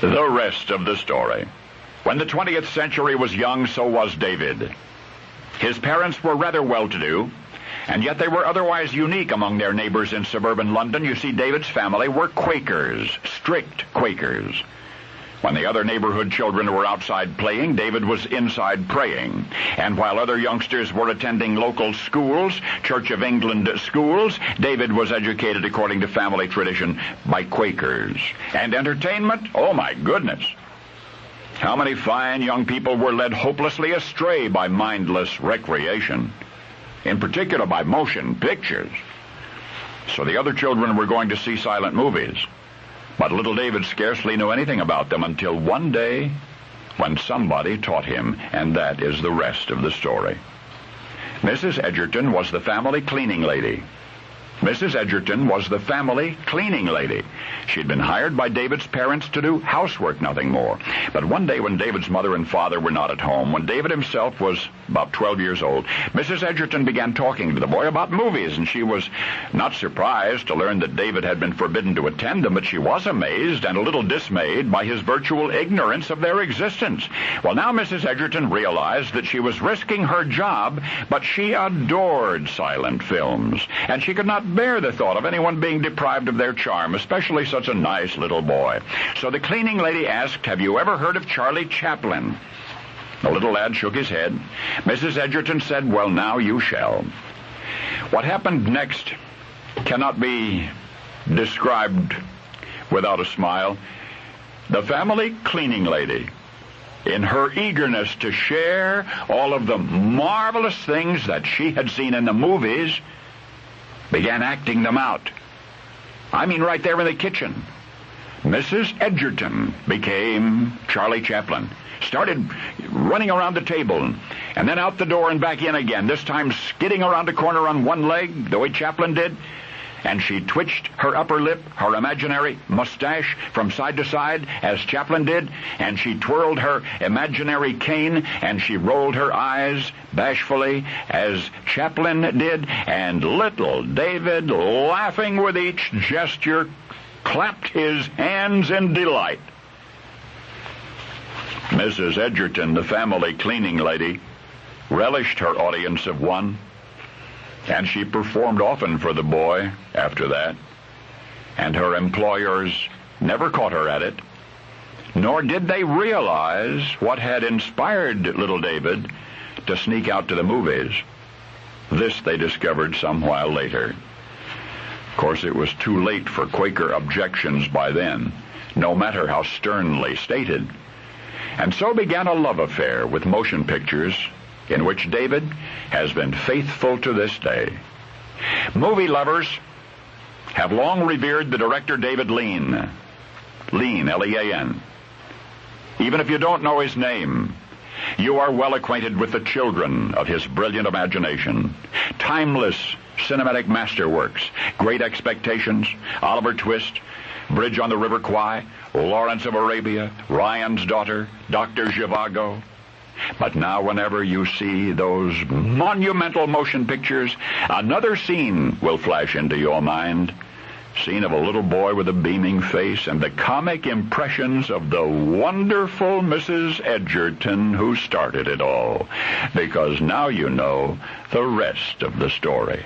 The rest of the story. When the 20th century was young, so was David. His parents were rather well-to-do, and yet they were otherwise unique among their neighbors in suburban London. You see, David's family were Quakers, strict Quakers. When the other neighborhood children were outside playing, David was inside praying. And while other youngsters were attending local schools, Church of England schools, David was educated according to family tradition by Quakers. And entertainment? Oh, my goodness. How many fine young people were led hopelessly astray by mindless recreation, in particular by motion pictures. So the other children were going to see silent movies. But little David scarcely knew anything about them until one day when somebody taught him, and that is the rest of the story. Mrs. Edgerton was the family cleaning lady. Mrs. Edgerton was the family cleaning lady. She'd been hired by David's parents to do housework, nothing more. But one day when David's mother and father were not at home, when David himself was about 12 years old, Mrs. Edgerton began talking to the boy about movies, and she was not surprised to learn that David had been forbidden to attend them, but she was amazed and a little dismayed by his virtual ignorance of their existence. Well, now Mrs. Edgerton realized that she was risking her job, but she adored silent films, and she could not bear the thought of anyone being deprived of their charm, especially such a nice little boy. So the cleaning lady asked, "Have you ever heard of Charlie Chaplin?" The little lad shook his head. Mrs. Edgerton said, "Well, now you shall." What happened next cannot be described without a smile. The family cleaning lady, in her eagerness to share all of the marvelous things that she had seen in the movies, began acting them out. I mean, right there in the kitchen. Mrs. Edgerton became Charlie Chaplin, started running around the table, and then out the door and back in again, this time skidding around a corner on one leg, the way Chaplin did. And she twitched her upper lip, her imaginary mustache, from side to side, as Chaplin did, and she twirled her imaginary cane, and she rolled her eyes bashfully, as Chaplin did, and little David, laughing with each gesture, clapped his hands in delight. Mrs. Edgerton, the family cleaning lady, relished her audience of one, and she performed often for the boy after that, and her employers never caught her at it, nor did they realize what had inspired little David to sneak out to the movies. This they discovered some while later. Of course, it was too late for Quaker objections by then, no matter how sternly stated. And so began a love affair with motion pictures, in which David has been faithful to this day. Movie lovers have long revered the director David Lean. Lean, L-E-A-N. Even if you don't know his name, you are well acquainted with the children of his brilliant imagination. Timeless cinematic masterworks, Great Expectations, Oliver Twist, Bridge on the River Kwai, Lawrence of Arabia, Ryan's Daughter, Dr. Zhivago. But now whenever you see those monumental motion pictures, another scene will flash into your mind. Scene of a little boy with a beaming face and the comic impressions of the wonderful Mrs. Edgerton who started it all. Because now you know the rest of the story.